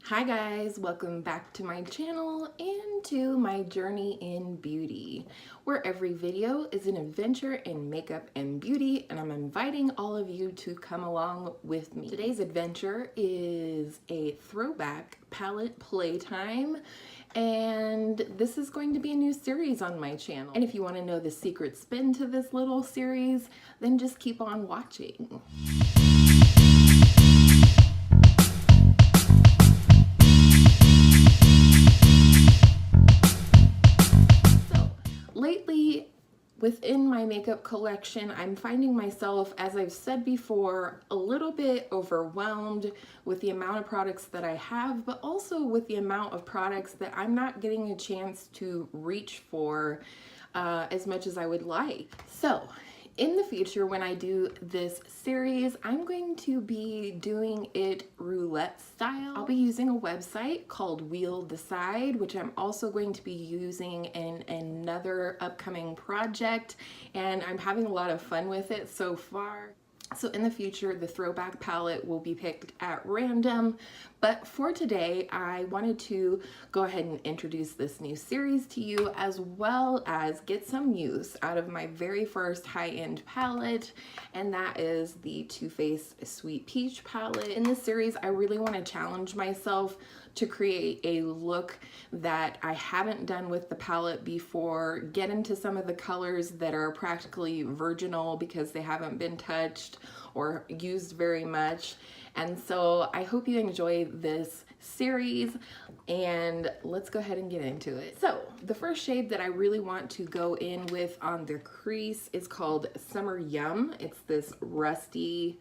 Hi guys, welcome back to my channel and to my journey in beauty, where every video is an adventure in makeup and beauty, and I'm inviting all of you to come along with me. Today's adventure is a throwback palette playtime, and this is going to be a new series on my channel. And if you want to know the secret spin to this little series, then just keep on watching. Lately, within my makeup collection, I'm finding myself, as I've said before, a little bit overwhelmed with the amount of products that I have, but also with the amount of products that I'm not getting a chance to reach for as much as I would like. So, in the future, when I do this series, I'm going to be doing it roulette style. I'll be using a website called Wheel Decide, which I'm also going to be using in another upcoming project, and I'm having a lot of fun with it so far. So in the future, the throwback palette will be picked at random, but for today, I wanted to go ahead and introduce this new series to you, as well as get some use out of my very first high-end palette, and that is the Too Faced Sweet Peach palette. In this series, I really want to challenge myself to create a look that I haven't done with the palette before, get into some of the colors that are practically virginal because they haven't been touched or used very much. And so I hope you enjoy this series, and let's go ahead and get into it. So the first shade that I really want to go in with on the crease is called Summer Yum. It's this rusty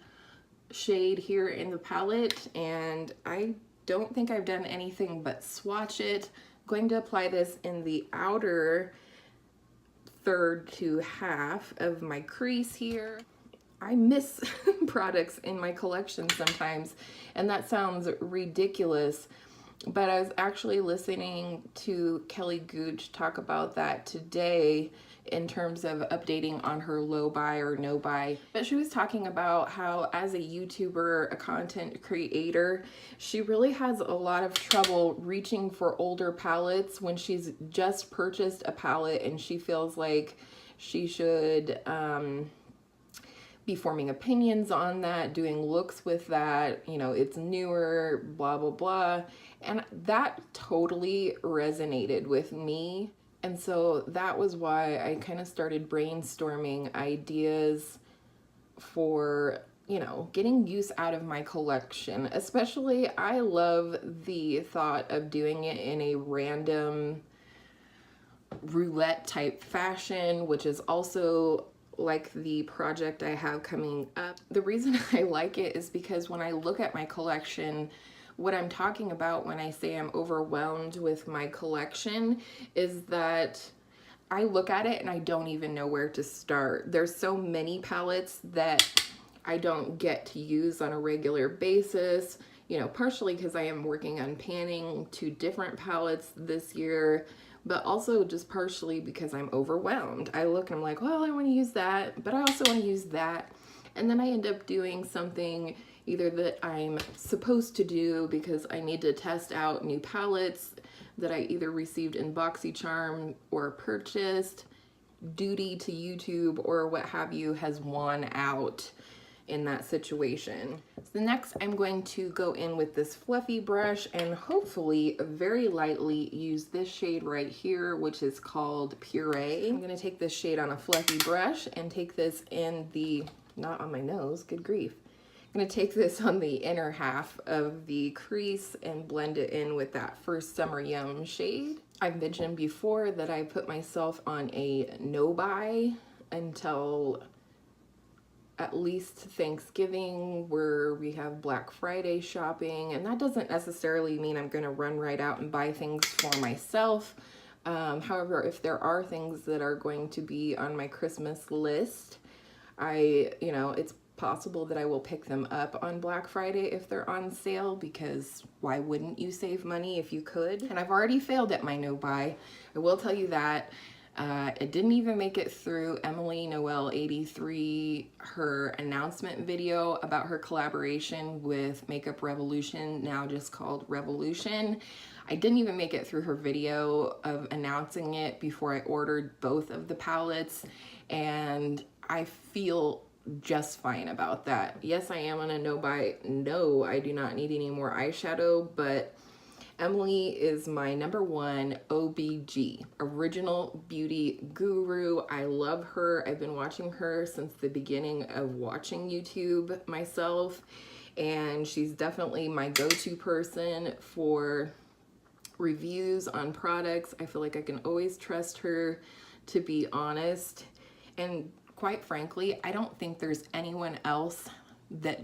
shade here in the palette, and I don't think I've done anything but swatch it. I'm going to apply this in the outer third to half of my crease here. I miss products in my collection sometimes, and that sounds ridiculous, but I was actually listening to Kelly Gooch talk about that today in terms of updating on her low buy or no buy. But she was talking about how, as a YouTuber, a content creator, she really has a lot of trouble reaching for older palettes when she's just purchased a palette and she feels like she should be forming opinions on that, doing looks with that, you know, it's newer, blah, blah, blah. And that totally resonated with me. And so that was why I kind of started brainstorming ideas for, you know, getting use out of my collection. Especially, I love the thought of doing it in a random roulette type fashion, which is also like the project I have coming up. The reason I like it is because when I look at my collection, what I'm talking about when I say I'm overwhelmed with my collection is that I look at it and I don't even know where to start. There's so many palettes that I don't get to use on a regular basis, you know, partially because I am working on panning 2 different palettes this year, but also just partially because I'm overwhelmed. I look and I'm like, well, I want to use that, but I also want to use that. And then I end up doing something either that I'm supposed to do because I need to test out new palettes that I either received in BoxyCharm or purchased, duty to YouTube or what have you has won out in that situation. So next I'm going to go in with this fluffy brush and hopefully very lightly use this shade right here, which is called Puree. I'm gonna take this shade on a fluffy brush and take this in the, not on my nose, good grief. I'm gonna take this on the inner half of the crease and blend it in with that first Summer Yum shade. I've mentioned before that I put myself on a no buy until at least Thanksgiving, where we have Black Friday shopping, and that doesn't necessarily mean I'm gonna run right out and buy things for myself. However, if there are things that are going to be on my Christmas list, you know, it's possible that I will pick them up on Black Friday if they're on sale, because why wouldn't you save money if you could? And I've already failed at my no buy, I will tell you that. It didn't even make it through Emily Noel 83, her announcement video about her collaboration with Makeup Revolution, now just called Revolution. I didn't even make it through her video of announcing it before I ordered both of the palettes, and I feel just fine about that. Yes, I am on a no buy. No, I do not need any more eyeshadow, but Emily is my #1 OBG, original beauty guru. I love her. I've been watching her since the beginning of watching YouTube myself, and she's definitely my go-to person for reviews on products. I feel like I can always trust her to be honest, and quite frankly, I don't think there's anyone else that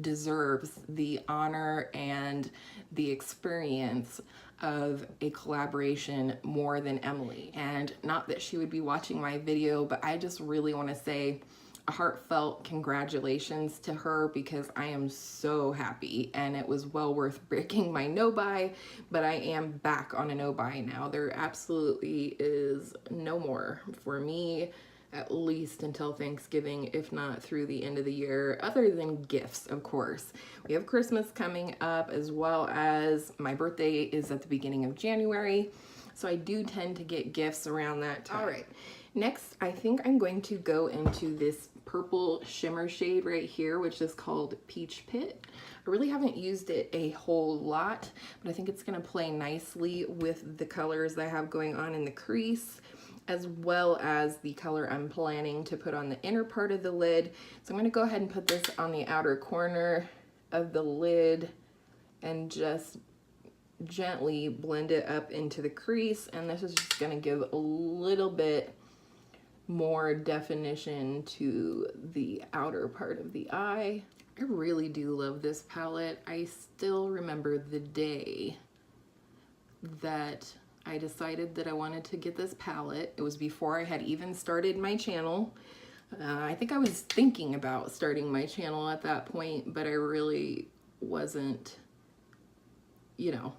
deserves the honor and the experience of a collaboration more than Emily. And not that she would be watching my video, but I just really want to say a heartfelt congratulations to her, because I am so happy, and it was well worth breaking my no buy, but I am back on a no buy now. There absolutely is no more for me, at least until Thanksgiving, if not through the end of the year, other than gifts, of course. We have Christmas coming up, as well as my birthday is at the beginning of January, so I do tend to get gifts around that time. All right, next, I think I'm going to go into this purple shimmer shade right here, which is called Peach Pit. I really haven't used it a whole lot, but I think it's gonna play nicely with the colors that I have going on in the crease, as well as the color I'm planning to put on the inner part of the lid. So I'm gonna go ahead and put this on the outer corner of the lid and just gently blend it up into the crease. And this is just gonna give a little bit more definition to the outer part of the eye. I really do love this palette. I still remember the day that I decided that I wanted to get this palette. It was before I had even started my channel. I think I was thinking about starting my channel at that point, but I really wasn't, you know,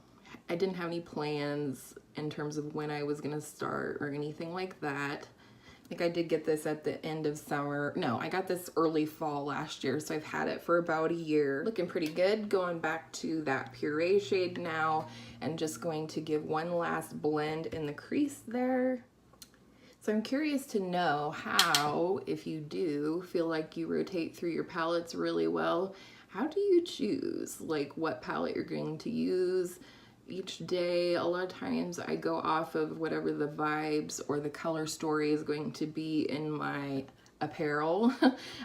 I didn't have any plans in terms of when I was gonna start or anything like that. I think I did get this at the end of summer. No, I got this early fall last year, so I've had it for about a year. Looking pretty good. Going back to that puree shade now, and just going to give one last blend in the crease there. So I'm curious to know how, if you do feel like you rotate through your palettes really well, how do you choose like what palette you're going to use each day? A lot of times I go off of whatever the vibes or the color story is going to be in my apparel,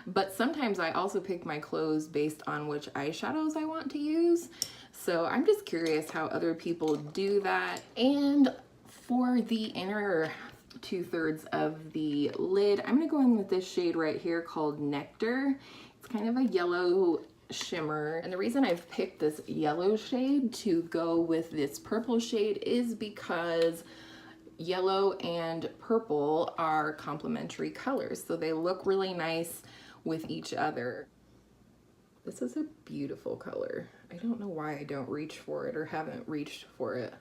but sometimes I also pick my clothes based on which eyeshadows I want to use. So I'm just curious how other people do that. And for the inner 2/3 of the lid, I'm gonna go in with this shade right here called Nectar. It's kind of a yellow shimmer, and the reason I've picked this yellow shade to go with this purple shade is because yellow and purple are complementary colors, so they look really nice with each other. This is a beautiful color. I don't know why I don't reach for it or haven't reached for it.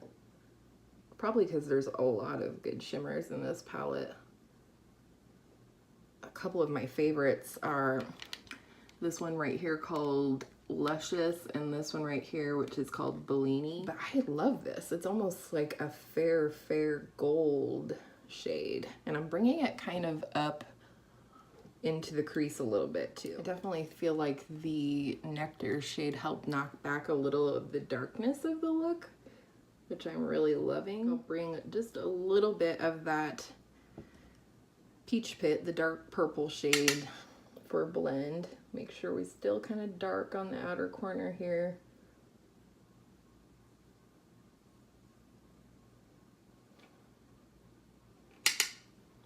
Probably because there's a lot of good shimmers in this palette. A couple of my favorites are this one right here called Luscious, and this one right here which is called Bellini. But I love this. It's almost like a fair gold shade, and I'm bringing it kind of up into the crease a little bit too. I definitely feel like the Nectar shade helped knock back a little of the darkness of the look, which I'm really loving. I'll bring just a little bit of that Peach Pit, the dark purple shade, for a blend. Make sure we still kind of dark on the outer corner here.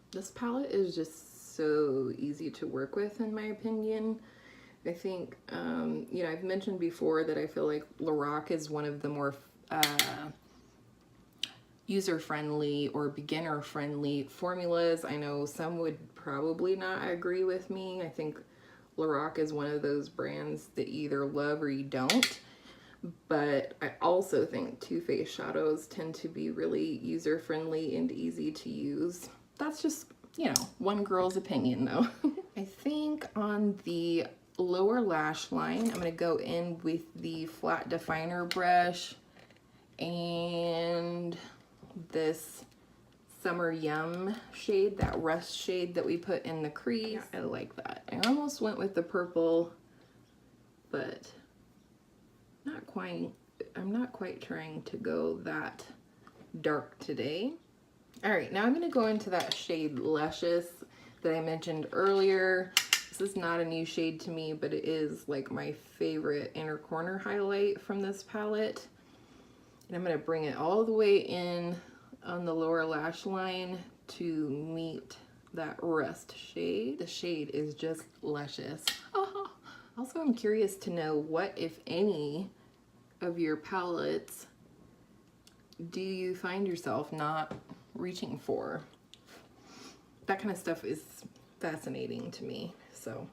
This palette is just so easy to work with, in my opinion. I think, you know, I've mentioned before that I feel like Lorac is one of the more user-friendly or beginner-friendly formulas. I know some would probably not agree with me. I think Lorac is one of those brands that you either love or you don't. But I also think Too Faced shadows tend to be really user-friendly and easy to use. that's just, you know, one girl's opinion though. I think on the lower lash line, I'm gonna go in with the flat definer brush and this Summer Yum shade, that rust shade that we put in the crease. I like that. I almost went with the purple, but not quite. I'm not quite trying to go that dark today. All right, now I'm gonna go into that shade Luscious that I mentioned earlier. This is not a new shade to me, but it is like my favorite inner corner highlight from this palette. And I'm gonna bring it all the way in on the lower lash line to meet that rust shade. The shade is just luscious. Oh. Also, I'm curious to know what, if any, of your palettes do you find yourself not reaching for? That kind of stuff is fascinating to me. So,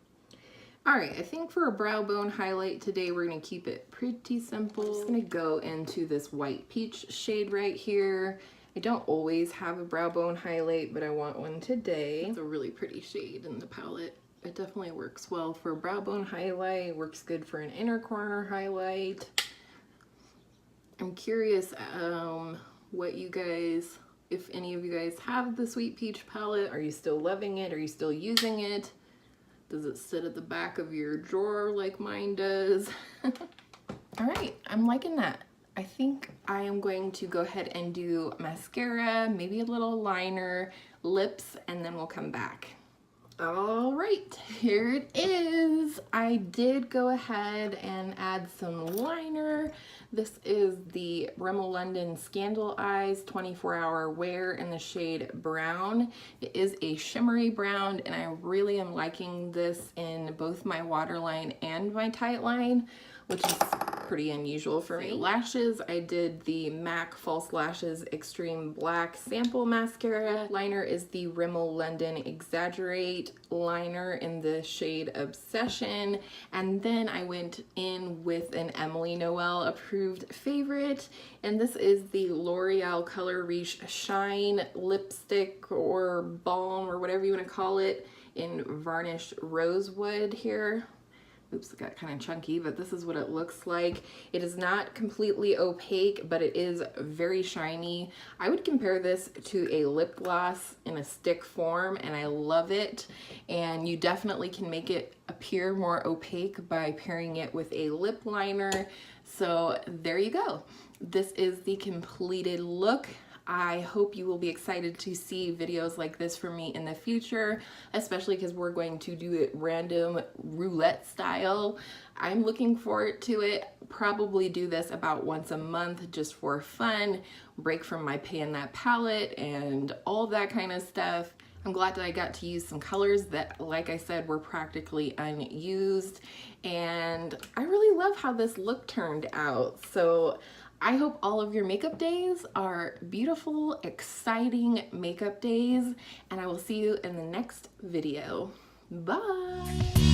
all right, I think for a brow bone highlight today, we're gonna keep it pretty simple. I'm just gonna go into this white peach shade right here. I don't always have a brow bone highlight, but I want one today. It's a really pretty shade in the palette. It definitely works well for a brow bone highlight, works good for an inner corner highlight. I'm curious what you guys, if any of you guys have the Sweet Peach palette. Are you still loving it? Are you still using it? Does it sit at the back of your drawer like mine does? All right, I'm liking that. I think I am going to go ahead and do mascara, maybe a little liner, lips, and then we'll come back. All right, here it is. I did go ahead and add some liner. This is the Rimmel London Scandal Eyes 24-hour wear in the shade brown. It is a shimmery brown, and I really am liking this in both my waterline and my tight line, which is pretty unusual for me. Lashes, I did the MAC False Lashes Extreme Black Sample Mascara. Liner is the Rimmel London Exaggerate liner in the shade Obsession. And then I went in with an Emily Noel approved favorite, and this is the L'Oreal Color Reach Shine lipstick or balm or whatever you want to call it in Varnished Rosewood here. Oops, it got kind of chunky, but this is what it looks like. It is not completely opaque, but it is very shiny. I would compare this to a lip gloss in a stick form, and I love it. And you definitely can make it appear more opaque by pairing it with a lip liner. So there you go. This is the completed look. I hope you will be excited to see videos like this from me in the future, especially because we're going to do it random roulette style. I'm looking forward to it. Probably do this about once a month just for fun, break from my pay in that palette and all that kind of stuff. I'm glad that I got to use some colors that, like I said, were practically unused, and I really love how this look turned out. So I hope all of your makeup days are beautiful, exciting makeup days, and I will see you in the next video. Bye!